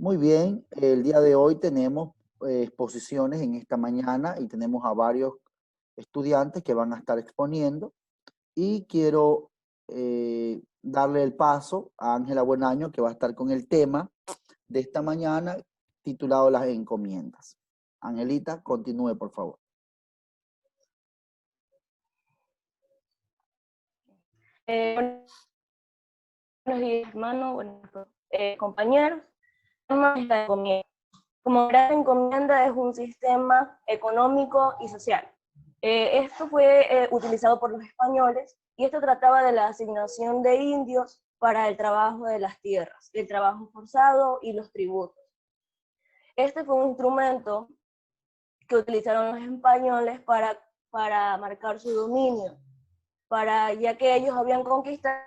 Muy bien, el día de hoy tenemos exposiciones en esta mañana y tenemos a varios estudiantes que van a estar exponiendo y quiero darle el paso a Ángela Buenaño, que va a estar con el tema de esta mañana titulado Las encomiendas. Angelita, continúe, por favor. Buenos días, hermano, compañeros. La encomienda. Como gran encomienda es un sistema económico y social. Esto fue utilizado por los españoles y esto trataba de la asignación de indios para el trabajo de las tierras, el trabajo forzado y los tributos. Este fue un instrumento que utilizaron los españoles para marcar su dominio, ya que ellos habían conquistado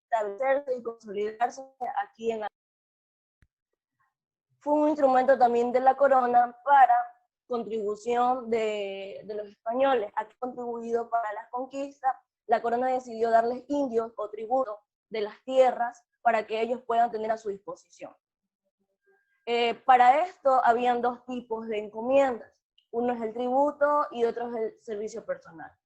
establecerse y consolidarse aquí en la... Fue un instrumento también de la corona para contribución de los españoles. Aquí contribuido para las conquistas, la corona decidió darles indios o tributos de las tierras para que ellos puedan tener a su disposición. Para esto habían dos tipos de encomiendas. Uno es el tributo y otro es el servicio personal.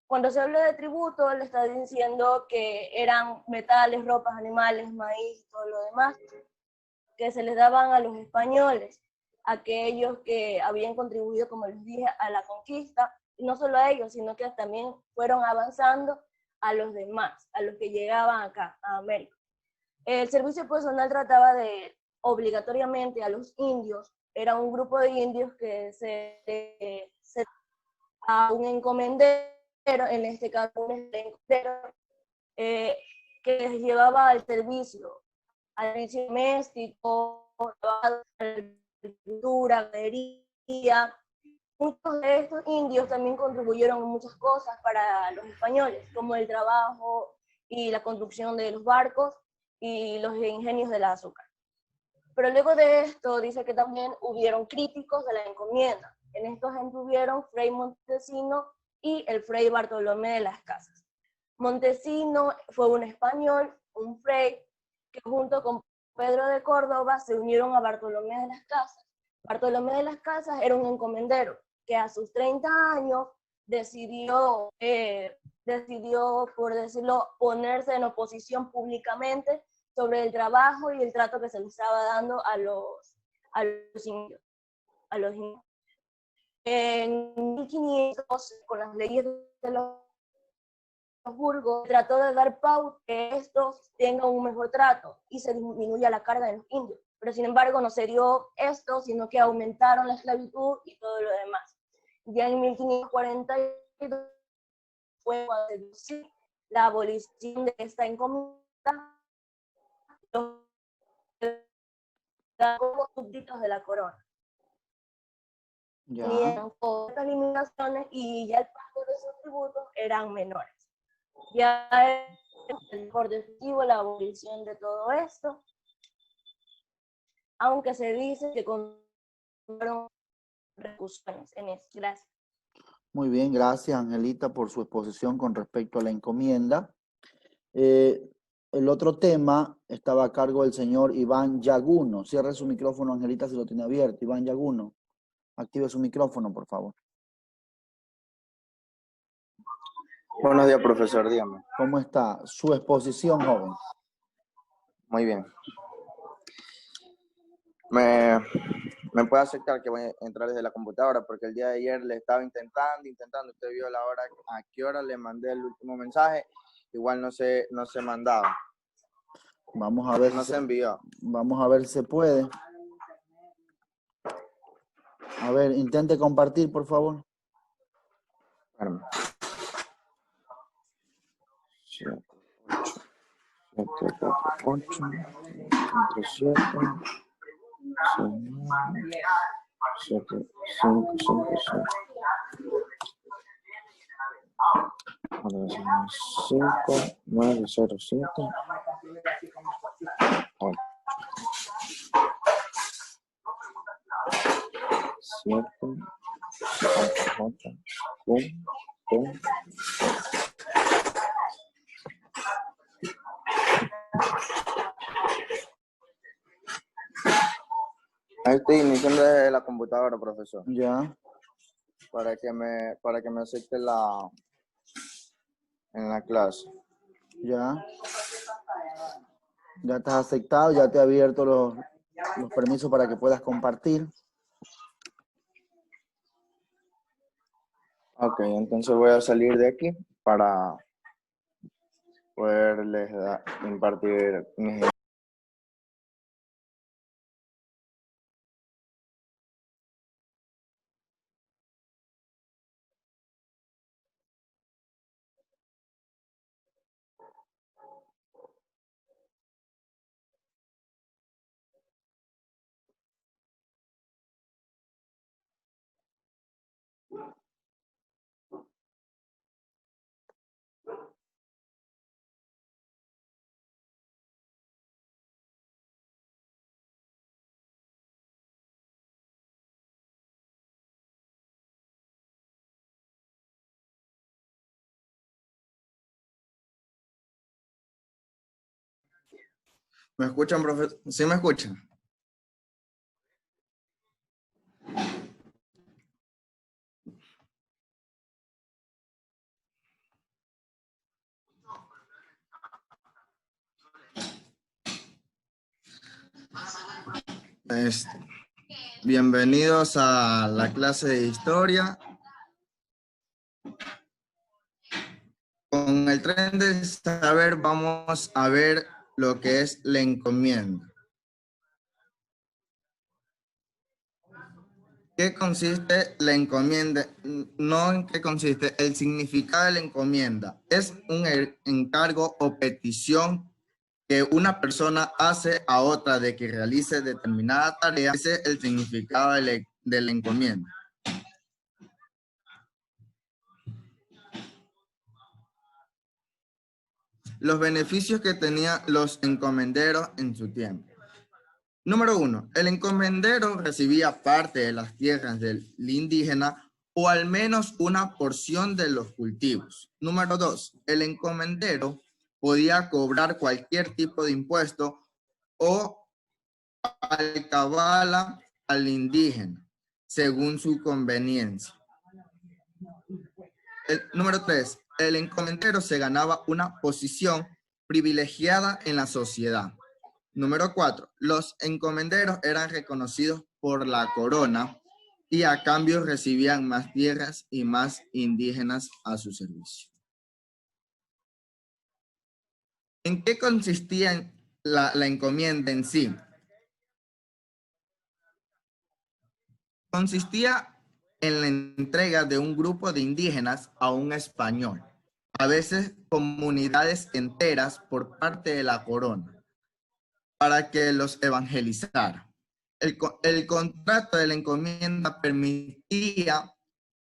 Cuando se habla de tributo, le está diciendo que eran metales, ropas, animales, maíz, todo lo demás, que se les daban a los españoles, aquellos que habían contribuido, como les dije, a la conquista, y no solo a ellos, sino que también fueron avanzando a los demás, a los que llegaban acá, a América. El servicio personal trataba de, obligatoriamente, a los indios, era un grupo de indios que se a un encomendero, en este caso un encomendero, que les llevaba al servicio doméstico, agricultura, ganadería. Muchos de estos indios también contribuyeron en muchas cosas para los españoles, como el trabajo y la construcción de los barcos y los ingenios del azúcar. Pero luego de esto dice que también hubieron críticos de la encomienda. En estos estuvieron Fray Montesino y el Fray Bartolomé de las Casas. Montesino fue un español, un fray, que junto con Pedro de Córdoba se unieron a Bartolomé de las Casas. Bartolomé de las Casas era un encomendero que a sus 30 años decidió, por decirlo, ponerse en oposición públicamente sobre el trabajo y el trato que se le estaba dando a los indios. En 1500, con las leyes de los Burgos, trató de dar pauta que estos tengan un mejor trato y se disminuya la carga de los indios. Pero sin embargo no se dio esto, sino que aumentaron la esclavitud y todo lo demás. Ya en 1542 fue cuando se dio la abolición de esta encomienda, como súbditos de la corona. Tenían otras limitaciones y ya el pago de sus tributos eran menores. Ya es por definitivo la abolición de todo esto, aunque se dice que fueron recusiones en eso. Gracias. Muy bien, gracias Angelita por su exposición con respecto a la encomienda. El otro tema estaba a cargo del señor Iván Yaguno. Cierre su micrófono, Angelita, si lo tiene abierto. Iván Yaguno, active su micrófono, por favor. Buenos días, profesor, dígame. ¿Cómo está? Su exposición, joven. Muy bien. ¿Me puede aceptar que voy a entrar desde la computadora? Porque el día de ayer le estaba intentando. Usted vio la hora, a qué hora le mandé el último mensaje. Igual no se mandaba. Vamos a ver no si se envió. Vamos a ver si se puede. A ver, intente compartir, por favor. Espérame. 7, 8, 7, 7, 5, 5, 7. 5, 9, 0, 7, 8. 7, 8, 1. Ahí estoy iniciando desde la computadora, profesor, Ya, para que me acepte en la clase. ya. Ya estás aceptado, ya te he abierto los permisos para que puedas compartir. Ok, entonces voy a salir de aquí para poderles impartir mis... ¿Me escuchan, profesor? ¿Sí me escuchan? Bienvenidos a la clase de historia. Con el tren de saber vamos a ver lo que es la encomienda. ¿Qué consiste la encomienda? No en qué consiste. El significado de la encomienda es un encargo o petición que una persona hace a otra de que realice determinada tarea. Ese es el significado de la encomienda. Los beneficios que tenían los encomenderos en su tiempo. Número 1. El encomendero recibía parte de las tierras del indígena o al menos una porción de los cultivos. Número 2. El encomendero podía cobrar cualquier tipo de impuesto o alcabala al indígena, según su conveniencia. Número 3. El encomendero se ganaba una posición privilegiada en la sociedad. Número 4. Los encomenderos eran reconocidos por la corona y a cambio recibían más tierras y más indígenas a su servicio. ¿En qué consistía la encomienda en sí? Consistía en la entrega de un grupo de indígenas a un español, a veces comunidades enteras por parte de la corona, para que los evangelizara. El contrato de la encomienda permitía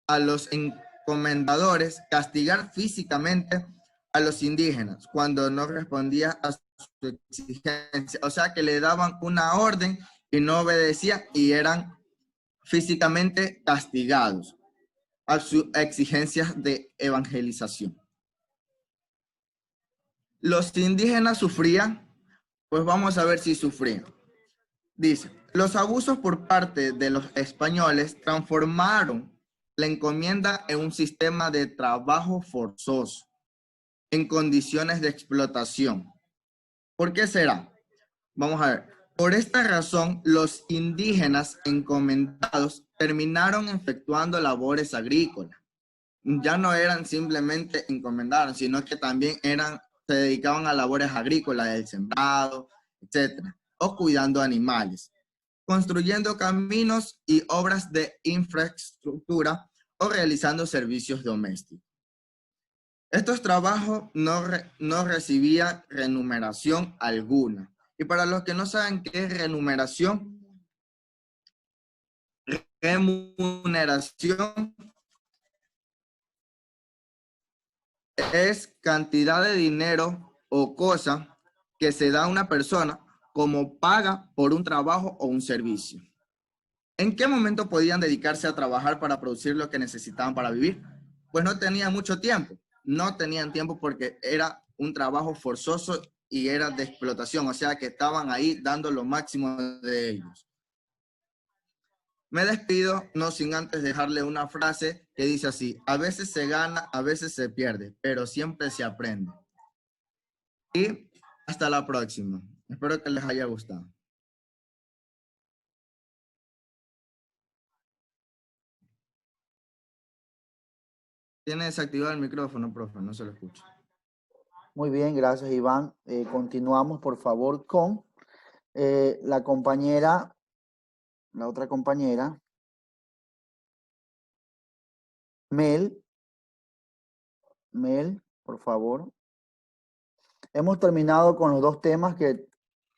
a los encomendadores castigar físicamente a los indígenas cuando no respondía a su exigencia. O sea que le daban una orden y no obedecía y eran físicamente castigados a sus exigencias de evangelización. Los indígenas sufrían, pues vamos a ver si sufrían. Dice, los abusos por parte de los españoles transformaron la encomienda en un sistema de trabajo forzoso, en condiciones de explotación. ¿Por qué será? Vamos a ver. Por esta razón, los indígenas encomendados terminaron efectuando labores agrícolas. Ya no eran simplemente encomendados, sino que también se dedicaban a labores agrícolas, el sembrado, etcétera, o cuidando animales, construyendo caminos y obras de infraestructura o realizando servicios domésticos. Estos trabajos no recibían remuneración alguna. Y para los que no saben qué es remuneración es cantidad de dinero o cosa que se da a una persona como paga por un trabajo o un servicio. ¿En qué momento podían dedicarse a trabajar para producir lo que necesitaban para vivir? Pues no tenían mucho tiempo. No tenían tiempo porque era un trabajo forzoso y era de explotación. O sea que estaban ahí dando lo máximo de ellos. Me despido, no sin antes dejarle una frase que dice así: a veces se gana, a veces se pierde, pero siempre se aprende. Y hasta la próxima. Espero que les haya gustado. Tiene desactivado el micrófono, profe, no se lo escucha. Muy bien, gracias Iván. Continuamos por favor con la compañera, la otra compañera, Mel. Mel, por favor. Hemos terminado con los dos temas que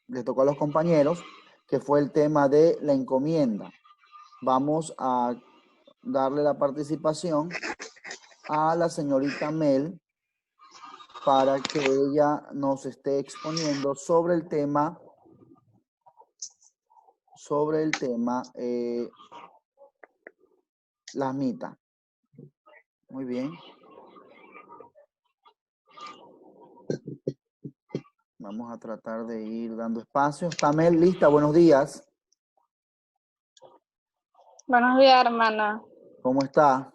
les tocó a los compañeros, que fue el tema de la encomienda. Vamos a darle la participación a la señorita Mel para que ella nos esté exponiendo sobre el tema, las mitas. Muy bien. Vamos a tratar de ir dando espacio. ¿Está Mel lista? Buenos días. Buenos días, hermana. ¿Cómo está?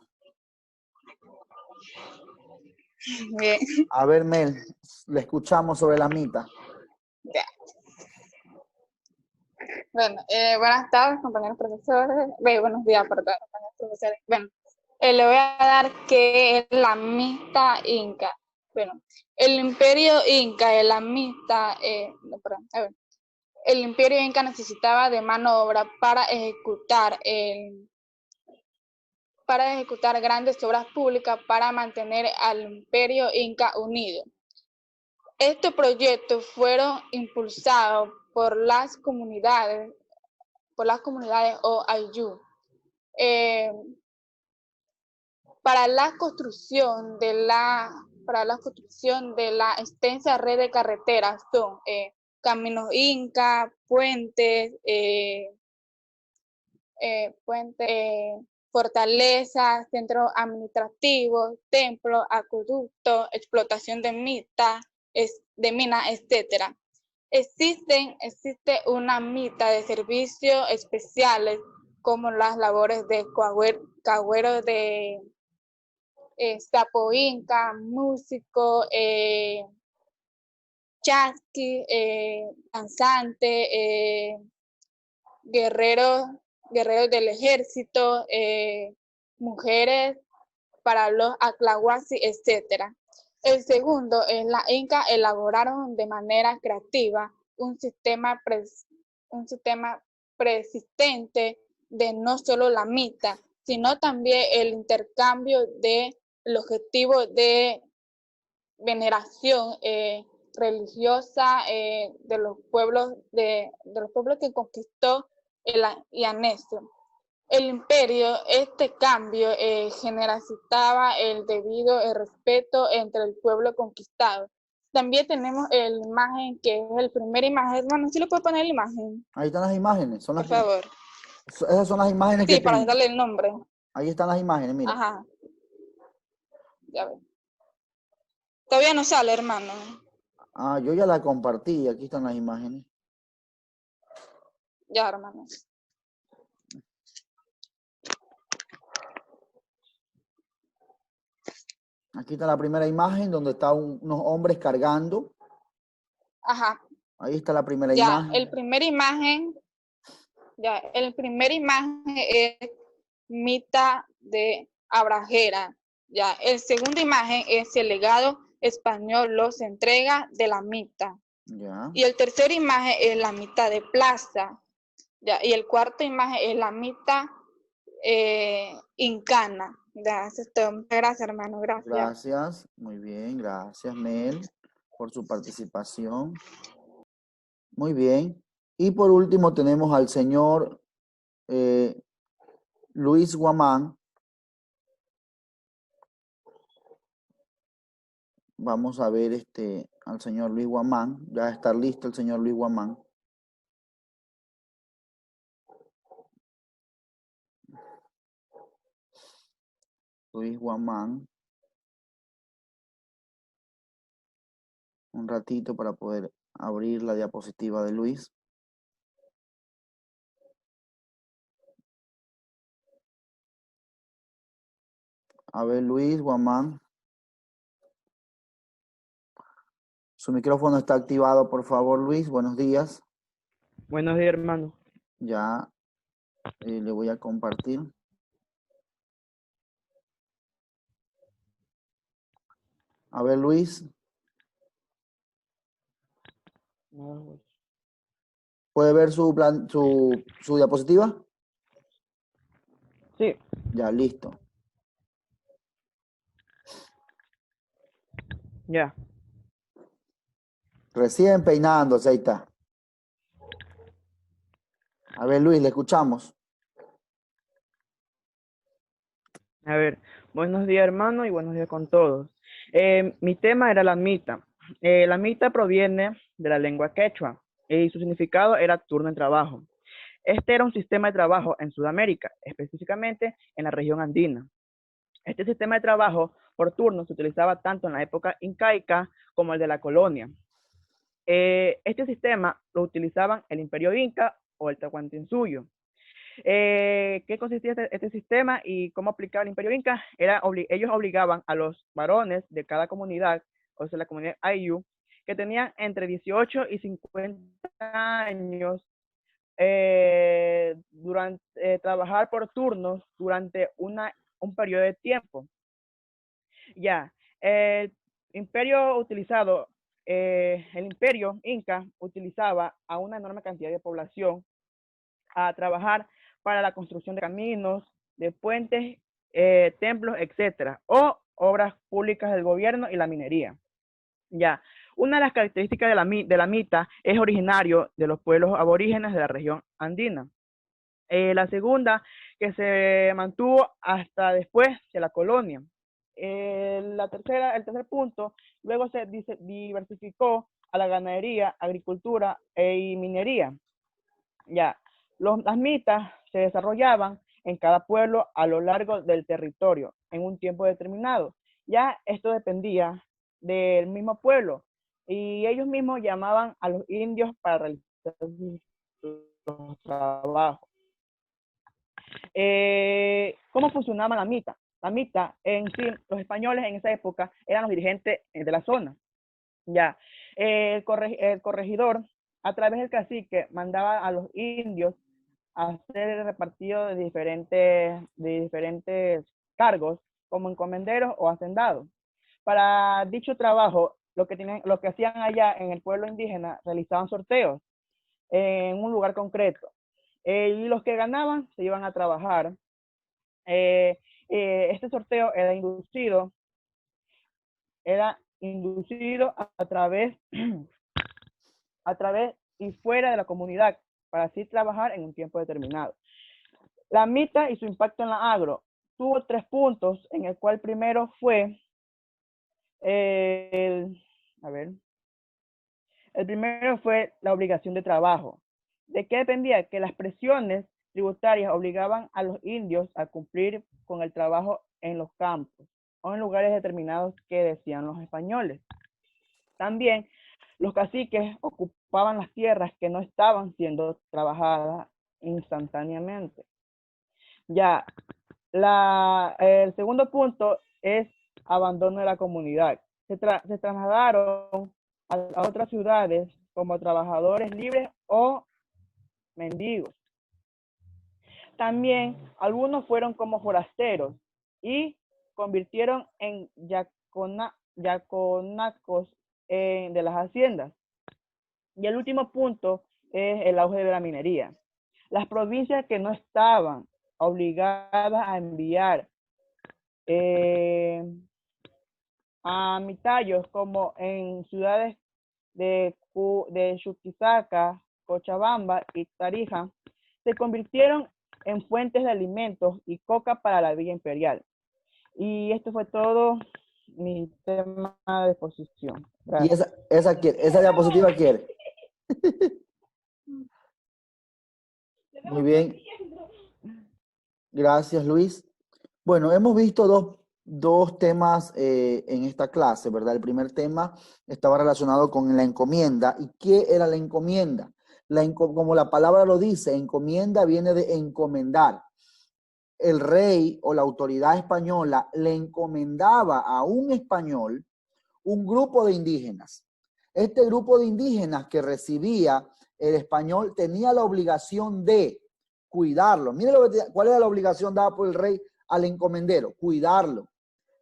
Bien. A ver, Mel, le escuchamos sobre la mita. Ya. Bueno, buenas tardes, compañeros profesores. Buenos días, perdón, compañeros profesores. Bueno, le voy a dar qué es la mita inca. Bueno, el imperio inca, el amista, no, perdón, a ver. El imperio inca necesitaba de mano de obra para ejecutar grandes obras públicas para mantener al imperio inca unido. Estos proyectos fueron impulsados por las comunidades o ayllú. Para la construcción de la extensa red de carreteras son caminos inca, puentes, fortalezas, centros administrativos, templos, acueductos, explotación de minas, etc. Existe una mita de servicios especiales como las labores de cagüero de sapo inca, músico, chasqui, danzante, guerreros del ejército, mujeres para los atlahuasi, etc. El segundo es la inca elaboraron de manera creativa un sistema persistente de no solo la mita, sino también el intercambio del objetivo de veneración religiosa de los pueblos que conquistó y anexo. El imperio, este cambio generalizaba el debido respeto entre el pueblo conquistado. También tenemos la imagen que es el primer imagen. Bueno, ¿sí le puedo poner la imagen? Ahí están las imágenes. Por favor. Esas son las imágenes Sí, que para tengo. darle el nombre. Ahí están las imágenes, mira. Ajá. Ya ve. Todavía no sale, hermano. Ah, yo ya la compartí. Aquí están las imágenes. Ya, hermano. Aquí está la primera imagen donde están unos hombres cargando. Ajá. Ahí está la primera Ya, imagen. el primer imagen es mita de Abrajera. Ya, el segunda imagen es el legado español los entrega de la mita. Ya. Y el tercer imagen es la mita de plaza. Ya, y el cuarto imagen es la mita incana. Ya, eso es todo. Muchas gracias, hermano. Gracias. Gracias. Muy bien. Gracias, Mel, por su participación. Muy bien. Y por último tenemos al señor Luis Guamán. Vamos a ver al señor Luis Guamán. Ya va a estar listo el señor Luis Guamán. Luis Guamán. Un ratito para poder abrir la diapositiva de Luis. A ver, Luis, Guamán. Su micrófono está activado, por favor, Luis. Buenos días. Buenos días, hermano. Ya le voy a compartir. A ver, Luis. ¿Puede ver su diapositiva? Sí. Ya, listo. Ya. Recién peinándose, ahí está. A ver, Luis, le escuchamos. A ver, buenos días, hermano, y buenos días con todos. Mi tema era la mita. La mita proviene de la lengua quechua y su significado era turno en trabajo. Este era un sistema de trabajo en Sudamérica, específicamente en la región andina. Este sistema de trabajo por turno se utilizaba tanto en la época incaica como el de la colonia. Este sistema lo utilizaban el Imperio Inca o el Tahuantinsuyo. ¿Qué consistía este sistema y cómo aplicaba el Imperio Inca? Ellos obligaban a los varones de cada comunidad, o sea, la comunidad Ayllu, que tenían entre 18 y 50 años, trabajar por turnos durante un periodo de tiempo. Ya, el imperio Inca utilizaba a una enorme cantidad de población a trabajar para la construcción de caminos, de puentes, templos, etcétera, o obras públicas del gobierno y la minería. Ya, una de las características de la mita es originario de los pueblos aborígenes de la región andina. La segunda, que se mantuvo hasta después de la colonia. El tercer punto, luego se diversificó a la ganadería, agricultura y minería. Ya, las mitas se desarrollaban en cada pueblo a lo largo del territorio en un tiempo determinado. Ya esto dependía del mismo pueblo y ellos mismos llamaban a los indios para realizar los trabajos. ¿Cómo funcionaba la mita? La mita en sí, los españoles en esa época eran los dirigentes de la zona. Ya, el corregidor, a través del cacique, mandaba a los indios a hacer el repartido de diferentes cargos, como encomenderos o hacendados. Para dicho trabajo, lo que hacían allá en el pueblo indígena, realizaban sorteos en un lugar concreto. Y los que ganaban se iban a trabajar. Este sorteo era inducido a través y fuera de la comunidad para así trabajar en un tiempo determinado. La mita y su impacto en la agro tuvo 3 puntos, en el cual primero fue el primero fue la obligación de trabajo. ¿De qué dependía? Que las presiones tributarias obligaban a los indios a cumplir con el trabajo en los campos o en lugares determinados que decían los españoles. También los caciques ocupaban las tierras que no estaban siendo trabajadas instantáneamente. Ya, el segundo punto es abandono de la comunidad. Se trasladaron a otras ciudades como trabajadores libres o mendigos. También algunos fueron como forasteros y convirtieron en yaconacos de las haciendas. Y el último punto es el auge de la minería. Las provincias que no estaban obligadas a enviar a mitayos, como en ciudades de Chuquisaca, Cochabamba y Tarija, se convirtieron en fuentes de alimentos y coca para la villa imperial. Y esto fue todo mi tema de exposición. Gracias. ¿Y esa diapositiva quiere? Muy bien. Gracias, Luis. Bueno, hemos visto dos temas en esta clase, ¿verdad? El primer tema estaba relacionado con la encomienda. ¿Y qué era la encomienda? Como la palabra lo dice, encomienda viene de encomendar. el rey o la autoridad española le encomendaba a un español un grupo de indígenas. Este grupo de indígenas que recibía el español tenía la obligación de cuidarlo. Mire cuál era la obligación dada por el rey al encomendero: cuidarlo,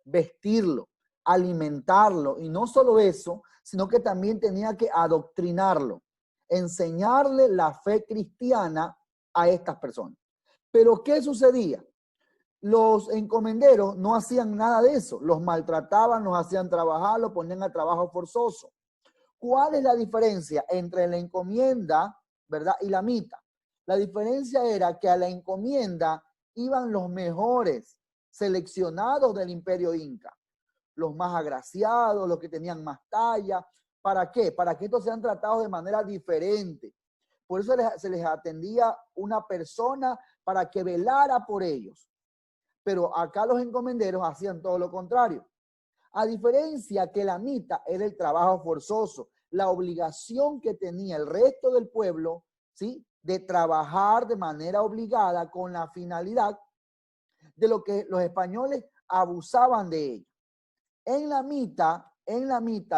vestirlo, alimentarlo, y no solo eso, sino que también tenía que adoctrinarlo, enseñarle la fe cristiana a estas personas. Pero ¿qué sucedía? Los encomenderos no hacían nada de eso, los maltrataban, los hacían trabajar, los ponían a trabajo forzoso. ¿Cuál es la diferencia entre la encomienda, verdad, y la mita? La diferencia era que a la encomienda iban los mejores seleccionados del imperio inca, los más agraciados, los que tenían más talla. ¿Para qué? Para que estos sean tratados de manera diferente. Por eso se les atendía una persona para que velara por ellos. Pero acá los encomenderos hacían todo lo contrario. A diferencia que la mita era el trabajo forzoso, la obligación que tenía el resto del pueblo, ¿sí?, de trabajar de manera obligada con la finalidad de lo que los españoles abusaban de ellos. En la mita,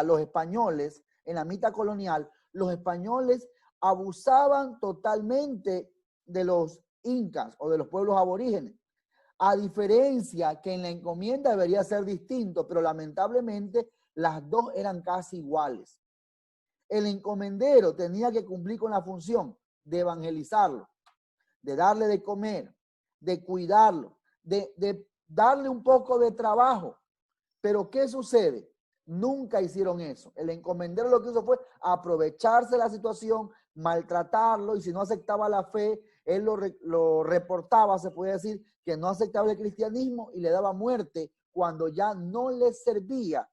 los españoles, en la mita colonial, los españoles abusaban totalmente de los incas o de los pueblos aborígenes. A diferencia que en la encomienda debería ser distinto, pero lamentablemente las dos eran casi iguales. El encomendero tenía que cumplir con la función de evangelizarlo, de darle de comer, de cuidarlo, de darle un poco de trabajo. Pero ¿qué sucede? Nunca hicieron eso. El encomendero lo que hizo fue aprovecharse de la situación, maltratarlo, y si no aceptaba la fe, él lo reportaba, se puede decir, que no aceptaba el cristianismo, y le daba muerte cuando ya no le servía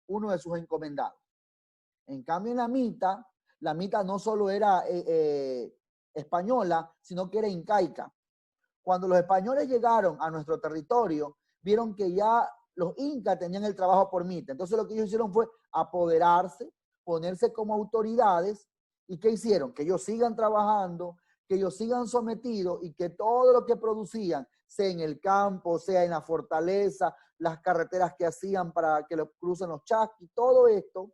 uno de sus encomendados. En cambio, en la mita no solo era española, sino que era incaica. Cuando los españoles llegaron a nuestro territorio, vieron que ya los incas tenían el trabajo por mita. Entonces lo que ellos hicieron fue apoderarse, ponerse como autoridades. ¿Y qué hicieron? Que ellos sigan trabajando, que ellos sigan sometidos, y que todo lo que producían, sea en el campo, sea en la fortaleza, las carreteras que hacían para que los crucen los chasquis, todo esto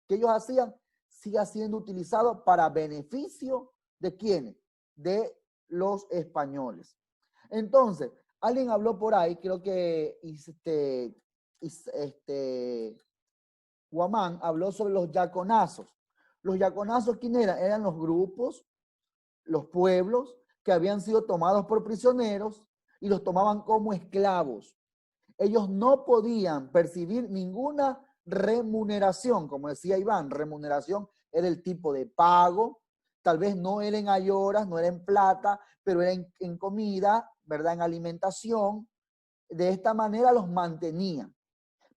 que ellos hacían, siga siendo utilizado para beneficio ¿de quiénes? De los españoles. Entonces, alguien habló por ahí, creo que Guamán habló sobre los yaconazos. Los yaconazos, ¿quién eran? Eran los grupos, los pueblos que habían sido tomados por prisioneros y los tomaban como esclavos. Ellos no podían percibir ninguna remuneración, como decía Iván. Remuneración era el tipo de pago, tal vez no era en ayoras, no era en plata, pero era en comida, ¿verdad?, en alimentación. De esta manera los mantenían.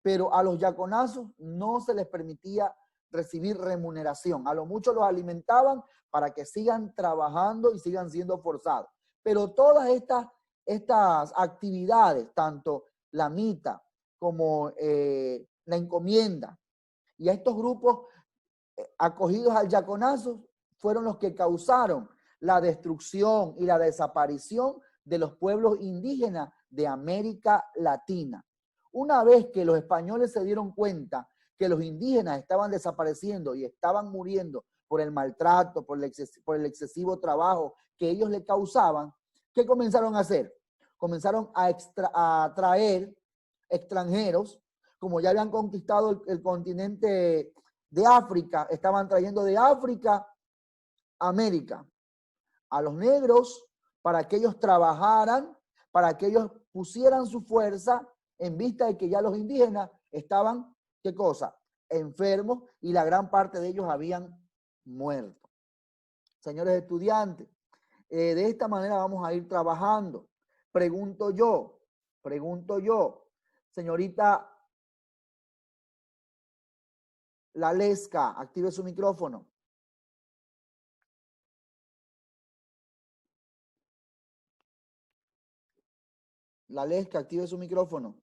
Pero a los yaconazos no se les permitía recibir remuneración. A lo mucho los alimentaban para que sigan trabajando y sigan siendo forzados. Pero todas estas actividades, tanto la mita como la encomienda, y a estos grupos acogidos al yaconazo, fueron los que causaron la destrucción y la desaparición de los pueblos indígenas de América Latina. Una vez que los españoles se dieron cuenta que los indígenas estaban desapareciendo y estaban muriendo por el maltrato, por el excesivo trabajo que ellos le causaban, ¿qué comenzaron a hacer? Comenzaron a traer extranjeros, como ya habían conquistado el continente de África, estaban trayendo de África a América a los negros para que ellos trabajaran, para que ellos pusieran su fuerza, en vista de que ya los indígenas estaban, ¿qué cosa? Enfermos, y la gran parte de ellos habían muerto. Señores estudiantes, de esta manera vamos a ir trabajando. Pregunto yo, señorita Lalesca, active su micrófono. Lalesca, active su micrófono.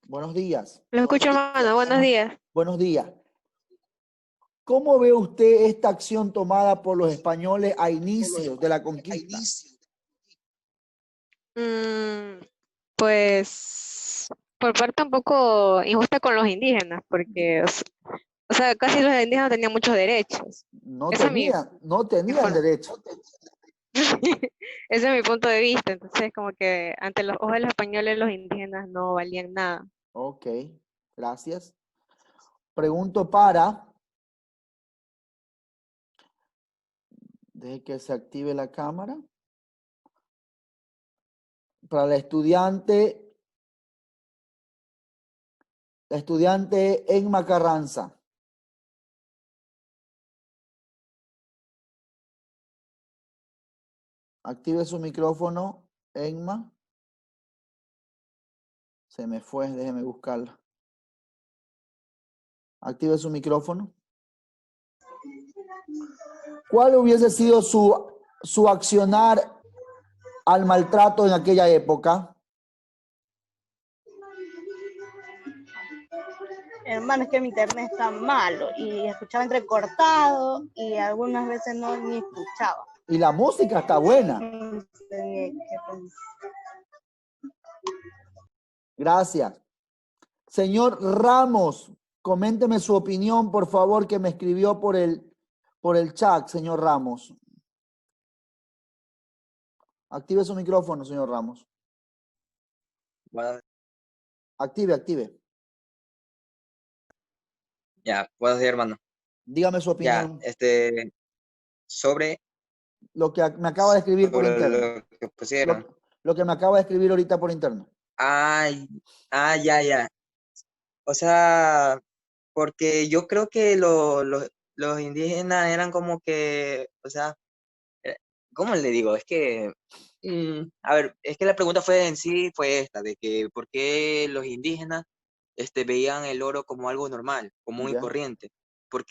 Buenos días. Lo escucho, hermano. Buenos días. Buenos días. ¿Cómo ve usted esta acción tomada por los españoles a inicios de la conquista? Mm, pues por parte un poco injusta con los indígenas, porque, o sea, casi los indígenas tenían muchos derechos. No Esa es mi, no mi tenían forma. derecho. Ese es mi punto de vista. Entonces, como que ante los ojos de los españoles, los indígenas no valían nada. Ok, gracias. Pregunto para, deje que se active la cámara. Para la estudiante Enma Carranza. Active su micrófono, Enma. Se me fue, déjeme buscarla. Active su micrófono. ¿Cuál hubiese sido su accionar al maltrato en aquella época? Hermano, es que mi internet está malo y escuchaba entrecortado y algunas veces no ni escuchaba. Y la música está buena. Gracias. Señor Ramos, coménteme su opinión, por favor, que me escribió por el chat, señor Ramos. Active su micrófono, señor Ramos. Bueno, Active. ya, buenos días, hermano. Dígame su Ya, opinión. sobre Lo que me acaba de escribir por interno. lo que pusieron. Lo que me acaba de escribir ahorita por interno. Ya. O sea, porque yo creo que los indígenas eran como que, o sea, ¿cómo le digo? Es que, a ver, es que la pregunta fue en sí, fue esta, de que por qué los indígenas veían el oro como algo normal, común y Ya. corriente.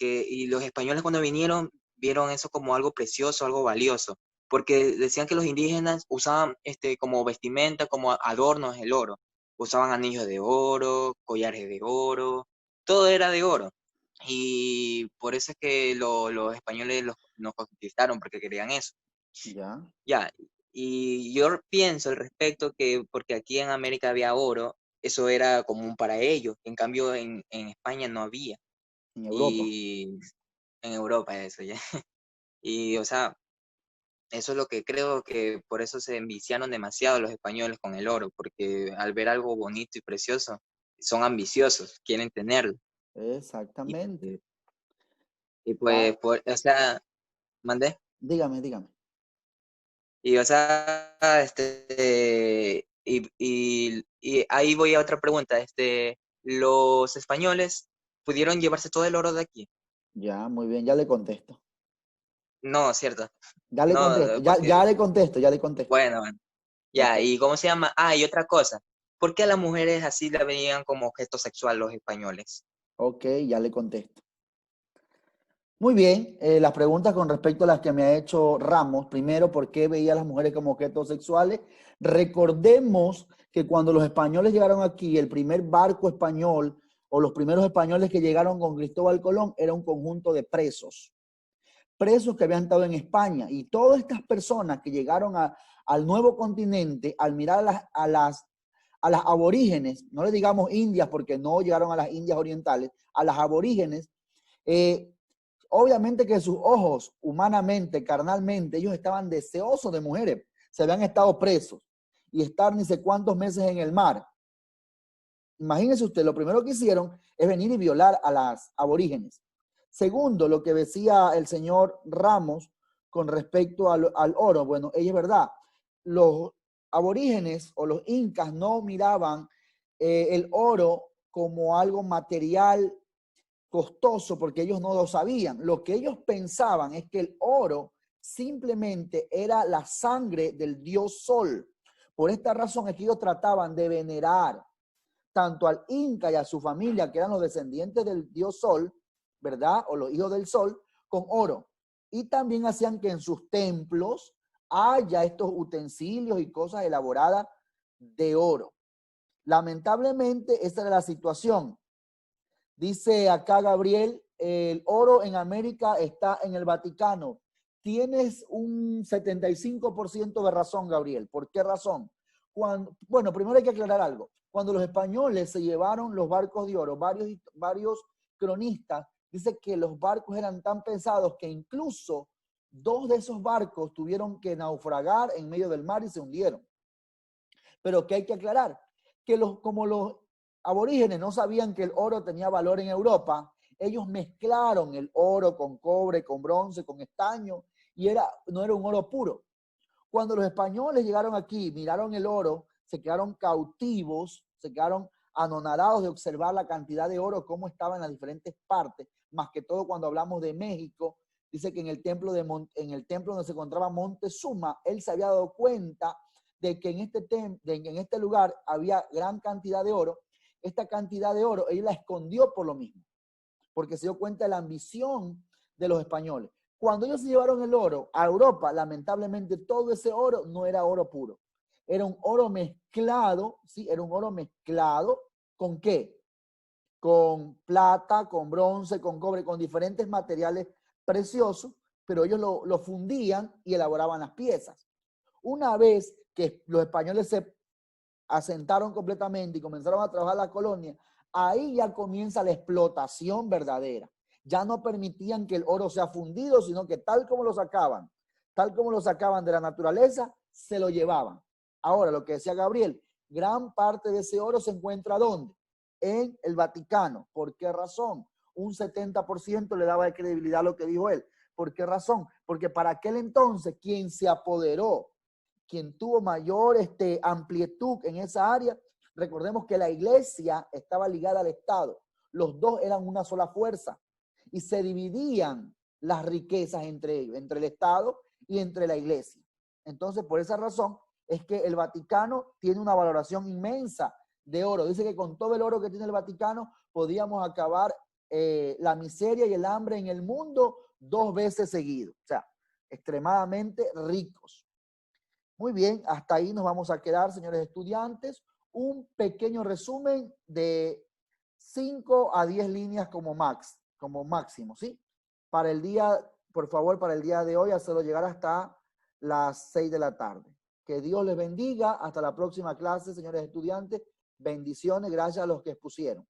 Y los españoles cuando vinieron, vieron eso como algo precioso, algo valioso, porque decían que los indígenas usaban como vestimenta, como adornos el oro. Usaban anillos de oro, collares de oro, todo era de oro. Y por eso es que los españoles nos conquistaron, porque querían eso. Ya. Ya, y yo pienso al respecto que porque aquí en América había oro, eso era común para ellos. En cambio, en España no había. En Europa. Y en Europa eso ya. Y, o sea, eso es lo que creo que por eso se enviciaron demasiado los españoles con el oro, porque al ver algo bonito y precioso, son ambiciosos, quieren tenerlo. Y, Exactamente. y pues, o sea, mandé. Dígame. Y, o sea, y ahí voy a otra pregunta. ¿Los españoles pudieron llevarse todo el oro de aquí? Ya, muy bien, ya le contesto. No, cierto. Ya le contesto, No, ya porque, le contesto. bueno, Ok. ya, ¿y cómo se llama? Y otra cosa. ¿Por qué a las mujeres así la veían como objeto sexual los españoles? Ok, ya le contesto. Muy bien, las preguntas con respecto a las que me ha hecho Ramos. Primero, ¿por qué veía a las mujeres como objetos sexuales? Recordemos que cuando los españoles llegaron aquí, el primer barco español o los primeros españoles que llegaron con Cristóbal Colón era un conjunto de presos que habían estado en España. Y todas estas personas que llegaron al nuevo continente, al mirar a las aborígenes, no le digamos indias porque no llegaron a las Indias orientales, a las aborígenes, obviamente que sus ojos, humanamente, carnalmente, ellos estaban deseosos de mujeres. Se habían estado presos y estar ni sé cuántos meses en el mar. Imagínense usted, lo primero que hicieron es venir y violar a las aborígenes. Segundo, lo que decía el señor Ramos con respecto al oro. Bueno, ella es verdad. Los aborígenes o los incas no miraban el oro como algo material costoso porque ellos no lo sabían. Lo que ellos pensaban es que el oro simplemente era la sangre del dios Sol. Por esta razón es que ellos trataban de venerar tanto al Inca y a su familia, que eran los descendientes del dios Sol, ¿verdad? O los hijos del Sol, con oro. Y también hacían que en sus templos haya estos utensilios y cosas elaboradas de oro. Lamentablemente, esa era la situación. Dice acá Gabriel, el oro en América está en el Vaticano. Tienes un 75% de razón, Gabriel. ¿Por qué razón? Bueno, primero hay que aclarar algo. Cuando los españoles se llevaron los barcos de oro, varios cronistas dicen que los barcos eran tan pesados que incluso 2 de esos barcos tuvieron que naufragar en medio del mar y se hundieron. Pero que hay que aclarar, que como los aborígenes no sabían que el oro tenía valor en Europa, ellos mezclaron el oro con cobre, con bronce, con estaño, y no era un oro puro. Cuando los españoles llegaron aquí, miraron el oro, se quedaron cautivos, se quedaron anonadados de observar la cantidad de oro, cómo estaba en las diferentes partes, más que todo cuando hablamos de México. Dice que en el templo donde se encontraba Montezuma, él se había dado cuenta de que en este lugar había gran cantidad de oro. Esta cantidad de oro, él la escondió por lo mismo, porque se dio cuenta de la ambición de los españoles. Cuando ellos se llevaron el oro a Europa, lamentablemente todo ese oro no era oro puro. Era un oro mezclado, ¿sí? Era un oro mezclado ¿con qué? Con plata, con bronce, con cobre, con diferentes materiales preciosos, pero ellos lo fundían y elaboraban las piezas. Una vez que los españoles se asentaron completamente y comenzaron a trabajar la colonia, ahí ya comienza la explotación verdadera. Ya no permitían que el oro sea fundido, sino que tal como lo sacaban de la naturaleza, se lo llevaban. Ahora, lo que decía Gabriel, gran parte de ese oro se encuentra ¿dónde? En el Vaticano. ¿Por qué razón? Un 70% le daba de credibilidad a lo que dijo él. ¿Por qué razón? Porque para aquel entonces, quien se apoderó, quien tuvo mayor amplitud en esa área, recordemos que la iglesia estaba ligada al Estado. Los dos eran una sola fuerza y se dividían las riquezas entre ellos, entre el Estado y entre la iglesia. Entonces, por esa razón es que el Vaticano tiene una valoración inmensa de oro. Dice que con todo el oro que tiene el Vaticano podíamos acabar la miseria y el hambre en el mundo 2 veces seguido. O sea, extremadamente ricos. Muy bien, hasta ahí nos vamos a quedar, señores estudiantes. Un pequeño resumen de 5 a 10 líneas como máximo, ¿sí? Para el día, por favor, para el día de hoy, hacerlo llegar hasta las 6 de la tarde. Que Dios les bendiga. Hasta la próxima clase, señores estudiantes. Bendiciones, gracias a los que expusieron.